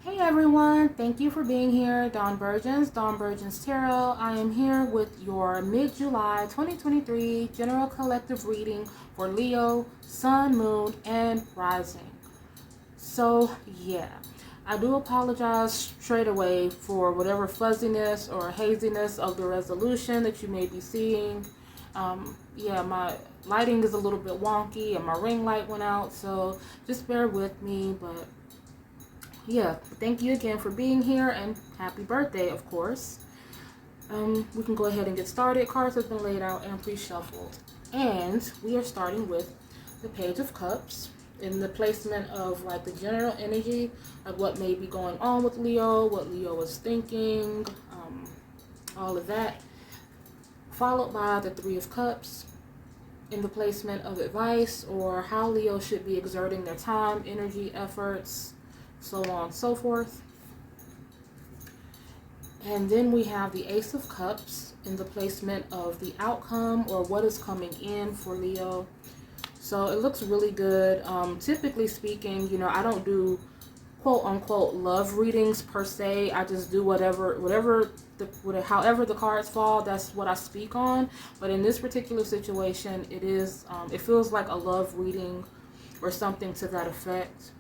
Hey everyone, thank you for being here. Dawn Burgins Tarot. I am here with your mid-July 2023 general collective reading for Leo, Sun, Moon, and Rising. So, yeah, I do apologize straight away for whatever fuzziness or haziness of the resolution that you may be seeing. Yeah, my lighting is a little bit wonky and my ring light went out, so just bear with me, but yeah, thank you again for being here and happy birthday, of course. We can go ahead and get started. Cards have been laid out and pre-shuffled. And we are starting with the Page of Cups in the placement of like the general energy of what may be going on with Leo, what Leo is thinking, all of that. Followed by the Three of Cups in the placement of advice or how Leo should be exerting their time, energy, efforts, so on and so forth. And then we have the Ace of Cups in the placement of the outcome or what is coming in for Leo. So it looks really good. Typically speaking, I don't do quote unquote love readings per se. I just do however the cards fall, that's what I speak on. But in this particular situation, it feels like a love reading or something to that effect.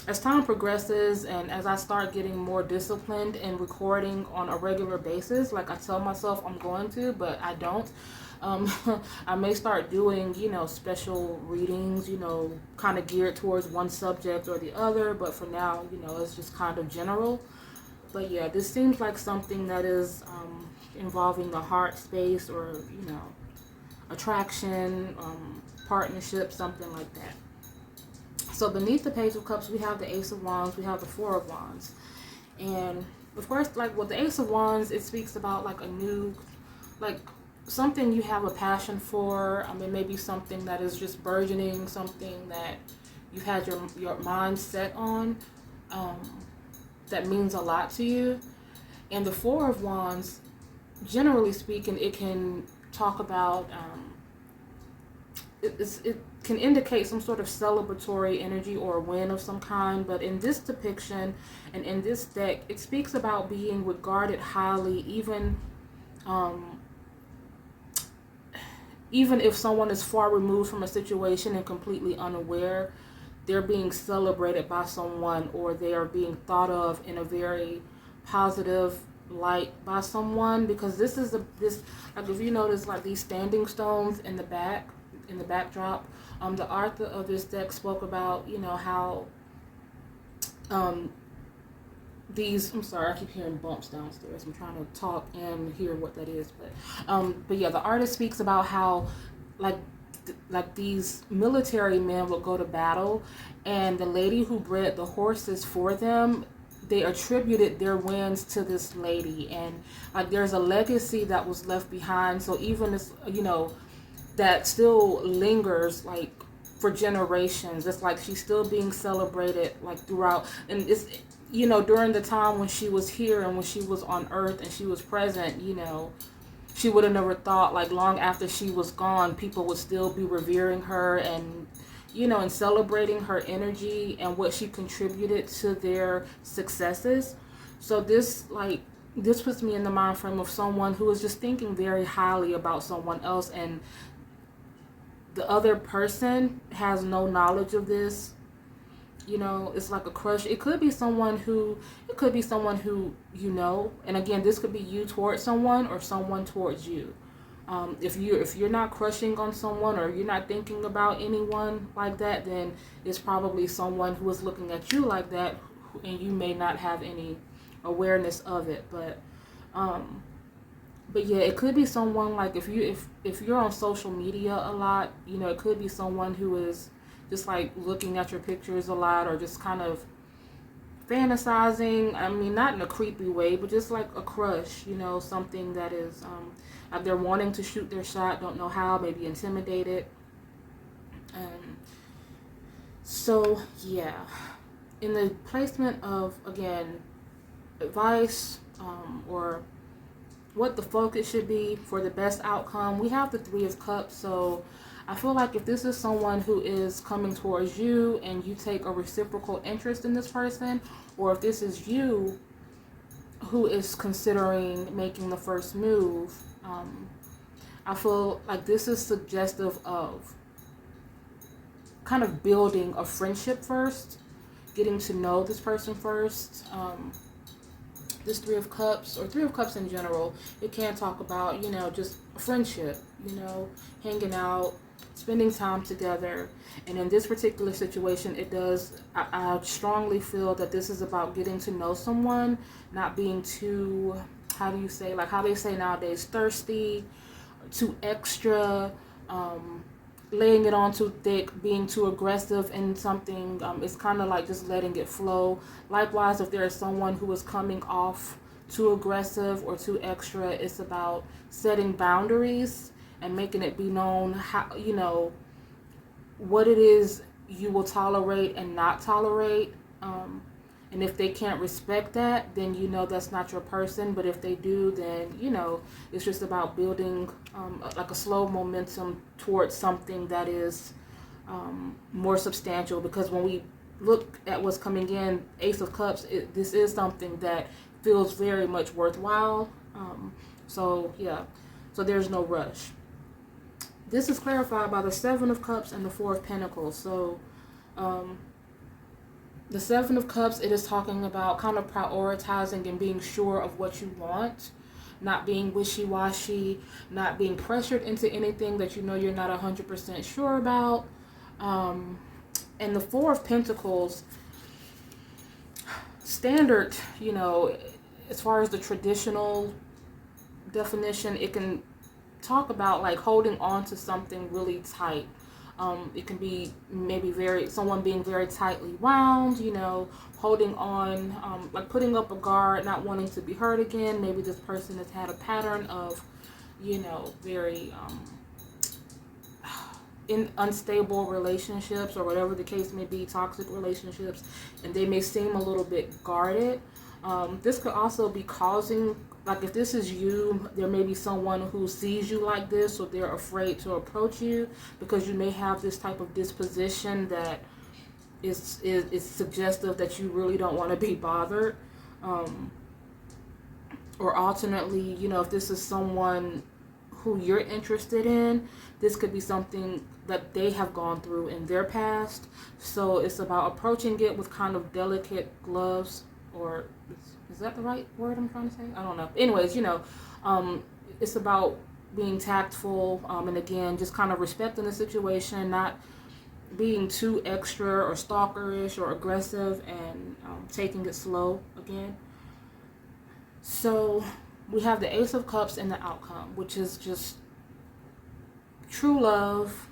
As time progresses and as I start getting more disciplined in recording on a regular basis, like I tell myself I'm going to, but I don't, um, I may start doing, special readings, kind of geared towards one subject or the other. But for now, it's just kind of general. But yeah, this seems like something that is involving the heart space or, attraction, partnership, something like that. So beneath the Page of Cups, we have the Ace of Wands, we have the Four of Wands. And of course, like with the Ace of Wands, it speaks about like a new, like something you have a passion for. I mean, maybe something that is just burgeoning, something that you've had your mind set on, um, that means a lot to you. And the Four of Wands, generally speaking, it can talk about it can indicate some sort of celebratory energy or a win of some kind. But in this depiction and in this deck, it speaks about being regarded highly, um, even if someone is far removed from a situation and completely unaware. They're being celebrated by someone, or they are being thought of in a very positive light by someone, because this like if you notice like these standing stones in the backdrop. The author of this deck spoke about, how um, I'm sorry, I keep hearing bumps downstairs. I'm trying to talk and hear what that is, but yeah, the artist speaks about how, like, these military men would go to battle, and the lady who bred the horses for them, they attributed their wins to this lady, and like there's a legacy that was left behind. So even this, that still lingers like for generations. It's like she's still being celebrated like throughout, and it's during the time when she was here and when she was on Earth and she was present. She would have never thought like long after she was gone, people would still be revering her and and celebrating her energy and what she contributed to their successes. So this puts me in the mind frame of someone who is just thinking very highly about someone else, and the other person has no knowledge of this. It's like a crush. It could be someone who and again, this could be you towards someone or someone towards you. If you're not crushing on someone or you're not thinking about anyone like that, then it's probably someone who is looking at you like that, and you may not have any awareness of it. But yeah, it could be someone like if you're on social media a lot, it could be someone who is just like looking at your pictures a lot, or just kind of fantasizing. I mean, not in a creepy way, but just like a crush, something that is like they're wanting to shoot their shot, don't know how, maybe intimidated. Um, so yeah, in the placement of, again, advice, or what the focus should be for the best outcome, we have the Three of Cups. So I feel like if this is someone who is coming towards you and you take a reciprocal interest in this person, or if this is you who is considering making the first move, I feel like this is suggestive of kind of building a friendship first, getting to know this person first. This Three of Cups, or Three of Cups in general, it can talk about, just a friendship, hanging out, spending time together. And in this particular situation, it does, I strongly feel that this is about getting to know someone, not being too, how do you say, like how they say nowadays, thirsty, too extra, laying it on too thick, being too aggressive in something. It's kind of like just letting it flow. Likewise, if there is someone who is coming off too aggressive or too extra, it's about setting boundaries and making it be known how, what it is you will tolerate and not tolerate. And if they can't respect that, then that's not your person. But if they do, then it's just about building like a slow momentum towards something that is more substantial. Because when we look at what's coming in, Ace of Cups, this is something that feels very much worthwhile. So there's no rush. This is clarified by the Seven of Cups and the Four of Pentacles. So the Seven of Cups, it is talking about kind of prioritizing and being sure of what you want, not being wishy-washy, not being pressured into anything that you're not 100% sure about. And the Four of Pentacles, standard, as far as the traditional definition, it can talk about like holding on to something really tight. It can be maybe someone being very tightly wound, holding on, like putting up a guard, not wanting to be hurt again. Maybe this person has had a pattern of, very in unstable relationships, or whatever the case may be, toxic relationships, and they may seem a little bit guarded. This could also be causing, like if this is you, there may be someone who sees you like this, so they're afraid to approach you because you may have this type of disposition that is suggestive that you really don't want to be bothered. Or alternately, if this is someone who you're interested in, this could be something that they have gone through in their past. So it's about approaching it with kind of delicate gloves, or is that the right word I'm trying to say? I don't know. Anyways, it's about being tactful, and again, just kind of respecting the situation, not being too extra or stalkerish or aggressive, and taking it slow again. So we have the Ace of Cups and the outcome, which is just true love.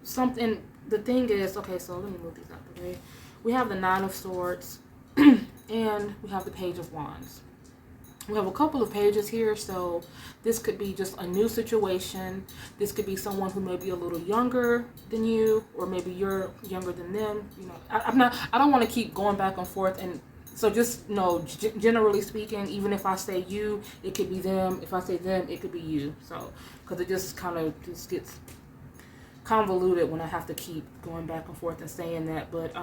Something, the thing is, okay, so let me move these out the way. We have the Nine of Swords and we have the Page of Wands. We have a couple of pages here, so this could be just a new situation. This could be someone who may be a little younger than you, or maybe you're younger than them. I don't want to keep going back and forth, and so just know, generally speaking, even if I say you, it could be them. If I say them, it could be you. So, because it just kind of just gets convoluted when I have to keep going back and forth and saying that. But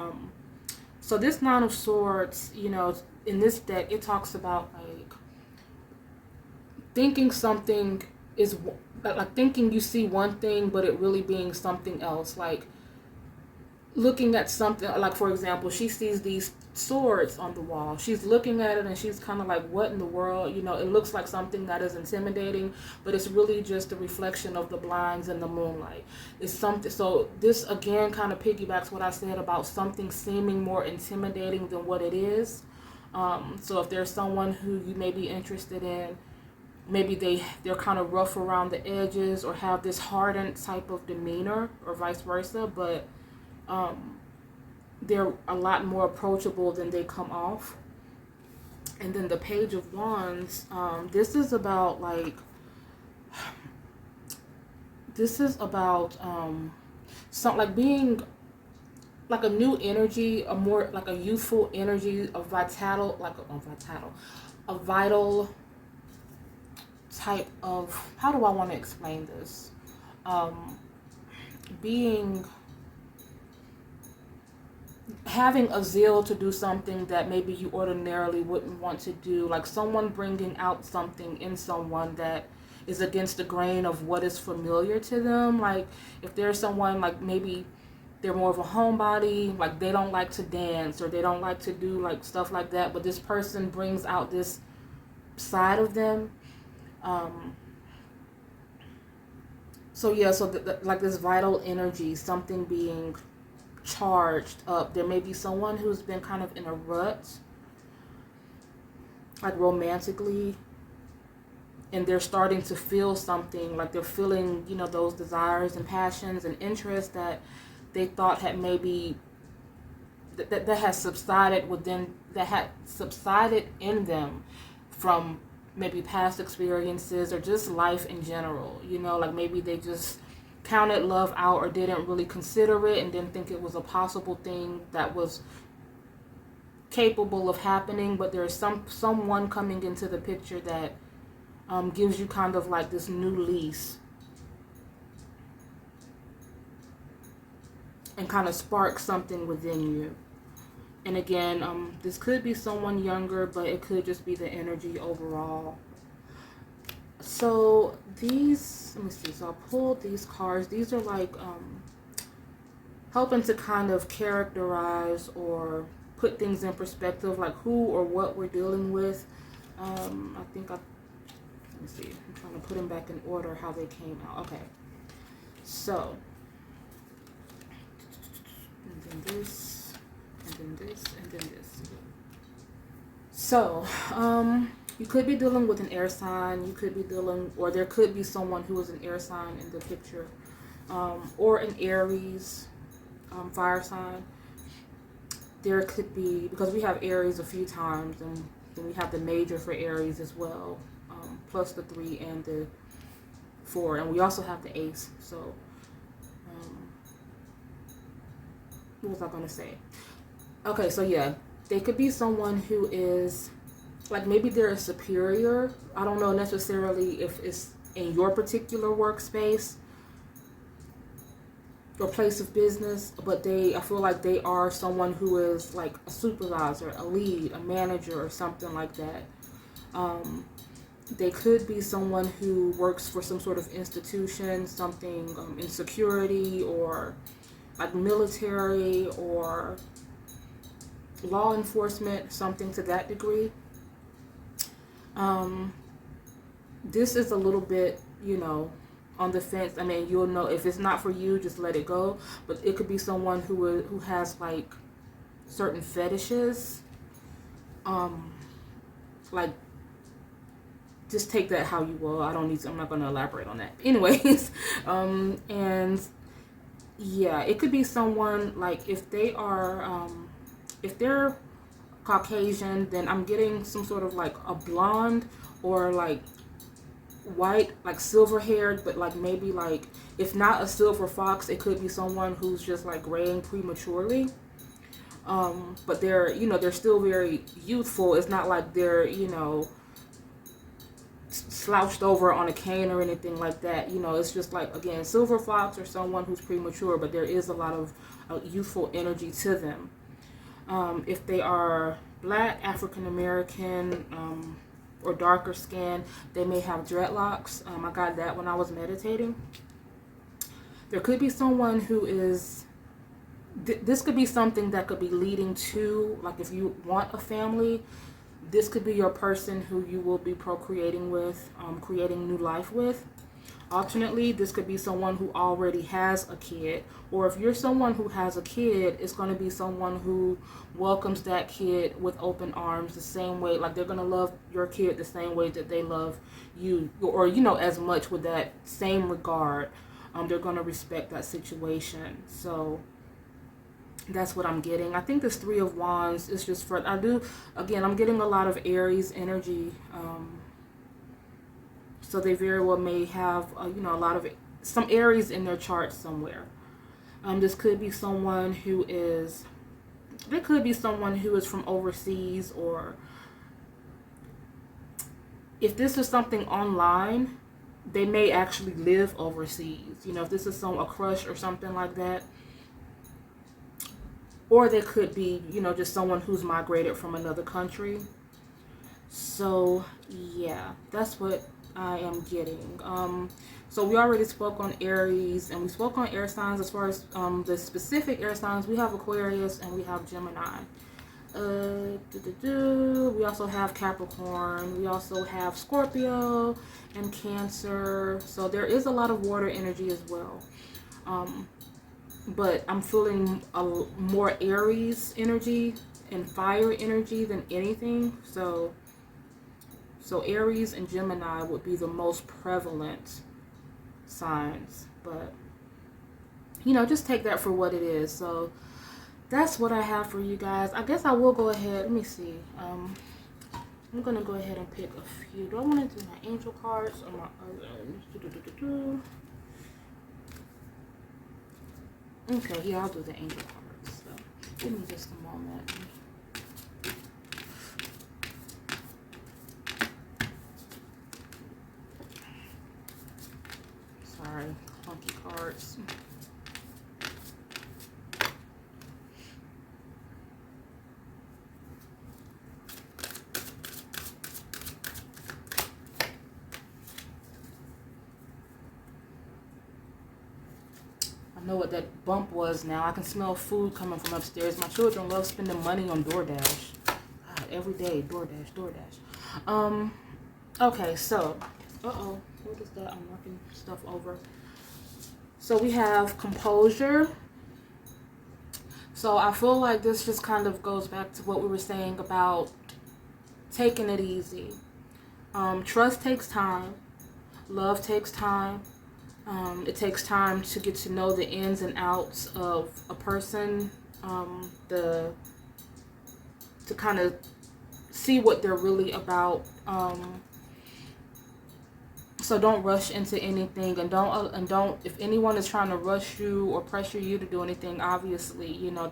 so this Nine of Swords, in this deck, it talks about like thinking something is like thinking you see one thing, but it really being something else. Like looking at something, like for example, she sees these swords on the wall. She's looking at it and she's kind of like, what in the world? It looks like something that is intimidating, but it's really just a reflection of the blinds and the moonlight. It's something. So this again kind of piggybacks what I said about something seeming more intimidating than what it is. So if there's someone who you may be interested in, maybe they're kind of rough around the edges or have this hardened type of demeanor, or vice versa, but they're a lot more approachable than they come off. And then the Page of Wands, this is about some like being like a new energy, a more like a youthful energy, a vital type of, how do I want to explain this? Being, having a zeal to do something that maybe you ordinarily wouldn't want to do, like someone bringing out something in someone that is against the grain of what is familiar to them. Like if there's someone, like maybe they're more of a homebody, like they don't like to dance or they don't like to do like stuff like that, but this person brings out this side of them. So yeah, so like this vital energy, something being charged up. There may be someone who's been kind of in a rut, like romantically, and they're starting to feel something, like they're feeling, you know, those desires and passions and interests that they thought had maybe that has subsided within, that had subsided in them from maybe past experiences or just life in general. You know, like maybe they just counted love out or didn't really consider it and didn't think it was a possible thing that was capable of happening. But there's someone coming into the picture that gives you kind of like this new lease and kind of sparks something within you. And again, this could be someone younger, but it could just be the energy overall. So these, let me see, so I pulled these cards. These are like helping to kind of characterize or put things in perspective, like who or what we're dealing with. I think let me see, I'm trying to put them back in order how they came out. Okay, so, and then this, and then this, and then this. So, you could be dealing with an air sign. You could be dealing, or there could be someone who is an air sign in the picture, or an Aries, fire sign. There could be, because we have Aries a few times, and then we have the major for Aries as well, plus the 3 and the 4, and we also have the ace. So, what was I going to say? Okay, so yeah, they could be someone who is, like maybe they're a superior. I don't know necessarily if it's in your particular workspace or place of business, but I feel like they are someone who is like a supervisor, a lead, a manager, or something like that. They could be someone who works for some sort of institution, something in security or like military or law enforcement, something to that degree. This is a little bit, you know, on the fence. I mean, you'll know if it's not for you, just let it go. But it could be someone who has like certain fetishes. Like, just take that how you will. I'm not going to elaborate on that. Anyways, and yeah, it could be someone like if they're Caucasian, then I'm getting some sort of like a blonde or like white, like silver haired, but like maybe like, if not a silver fox, it could be someone who's just like graying prematurely. But they're, you know, they're still very youthful. It's not like they're, you know, slouched over on a cane or anything like that. You know, it's just like, again, silver fox or someone who's premature, but there is a lot of youthful energy to them. If they are Black, African American, or darker skin, they may have dreadlocks. I got that when I was meditating. There could be someone who is, this could be something that could be leading to, like if you want a family, this could be your person who you will be procreating with, creating new life with. Alternately, this could be someone who already has a kid, or if you're someone who has a kid, it's going to be someone who welcomes that kid with open arms, the same way, like they're going to love your kid the same way that they love you, or, you know, as much with that same regard. They're going to respect that situation. So that's what I'm getting. I think this 3 of Wands is just for, I'm getting a lot of Aries energy. So they very well may have, you know, a lot of some Aries in their chart somewhere. This could be someone who is, from overseas, or if this is something online, they may actually live overseas. You know, if this is a crush or something like that. Or they could be, you know, just someone who's migrated from another country. So, yeah, that's what I am getting. So we already spoke on Aries, and we spoke on air signs. As far as the specific air signs, we have Aquarius and we have Gemini. We also have Capricorn. We also have Scorpio and Cancer. So there is a lot of water energy as well. But I'm feeling more Aries energy and fire energy than anything. So Aries and Gemini would be the most prevalent signs. But, you know, just take that for what it is. So that's what I have for you guys. I guess I will go ahead. Let me see. I'm going to go ahead and pick a few. Do I want to do my angel cards or my other? Okay, yeah, I'll do the angel cards. So give me just a moment. Sorry, clunky cards. I know what that bump was now. I can smell food coming from upstairs. My children love spending money on DoorDash. God, every day, DoorDash. Okay, so, what is that? I'm knocking stuff over. So we have composure. So I feel like this just kind of goes back to what we were saying about taking it easy. Trust takes time. Love takes time. It takes time to get to know the ins and outs of a person, to kind of see what they're really about. So don't rush into anything, and don't if anyone is trying to rush you or pressure you to do anything, obviously, you know,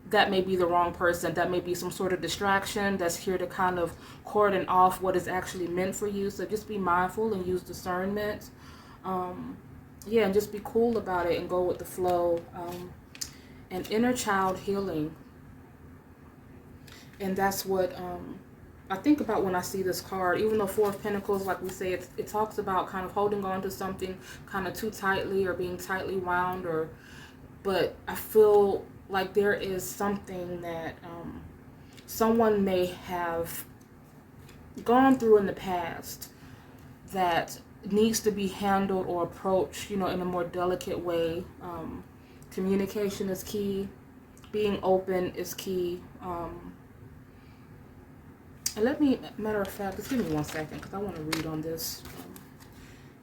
that may be the wrong person. That may be some sort of distraction that's here to kind of cordon off what is actually meant for you. So just be mindful and use discernment. Yeah, and just be cool about it and go with the flow. And inner child healing. And that's what I think about when I see this card. Even though Four of Pentacles, like we say, it talks about kind of holding on to something kind of too tightly or being tightly wound, but I feel like there is something that someone may have gone through in the past that needs to be handled or approached, you know, in a more delicate way. Communication is key. Being open is key. And matter of fact, just give me 1 second because I want to read on this.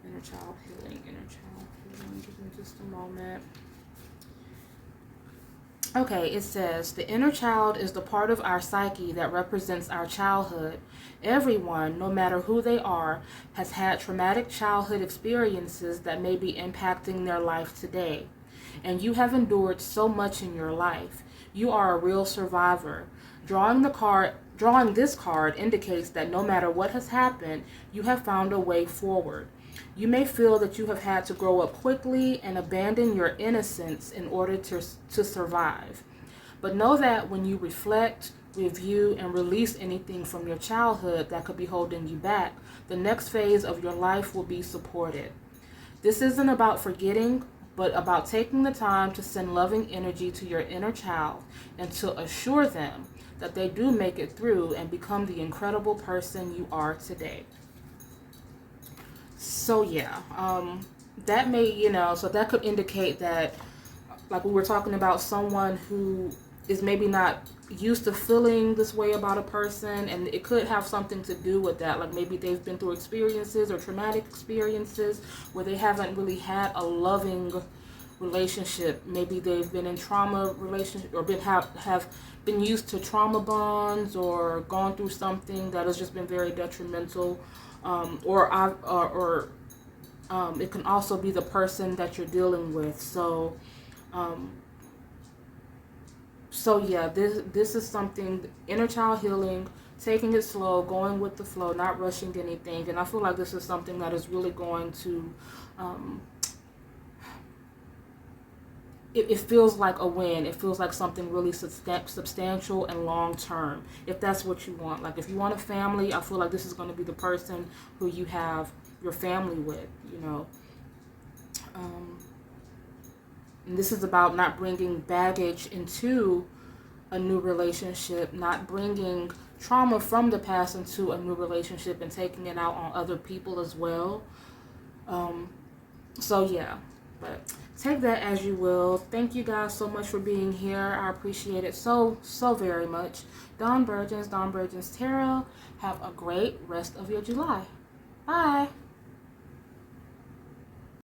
Inner child healing. Give me just a moment. Okay, it says, the inner child is the part of our psyche that represents our childhood. Everyone, no matter who they are, has had traumatic childhood experiences that may be impacting their life today. And you have endured so much in your life. You are a real survivor. Drawing this card indicates that no matter what has happened, you have found a way forward. You may feel that you have had to grow up quickly and abandon your innocence in order to survive. But know that when you reflect, review, and release anything from your childhood that could be holding you back, the next phase of your life will be supported. This isn't about forgetting, but about taking the time to send loving energy to your inner child and to assure them that they do make it through and become the incredible person you are today. So yeah, that may, you know, so that could indicate that, like we were talking about, someone who is maybe not used to feeling this way about a person, and it could have something to do with that. Like maybe they've been through experiences or traumatic experiences where they haven't really had a loving relationship. Maybe they've been in trauma relationship or have been used to trauma bonds or gone through something that has just been very detrimental. Or it can also be the person that you're dealing with. So yeah, this is something, inner child healing, taking it slow, going with the flow, not rushing anything. And I feel like this is something that is really going to, it feels like a win. It feels like something really substantial and long term, if that's what you want. Like if you want a family, I feel like this is going to be the person who you have your family with, you know. And this is about not bringing baggage into a new relationship, not bringing trauma from the past into a new relationship and taking it out on other people as well. So yeah, but take that as you will. Thank you guys so much for being here. I appreciate it so very much. Dawn Burgess Tarot. Have a great rest of your July. Bye.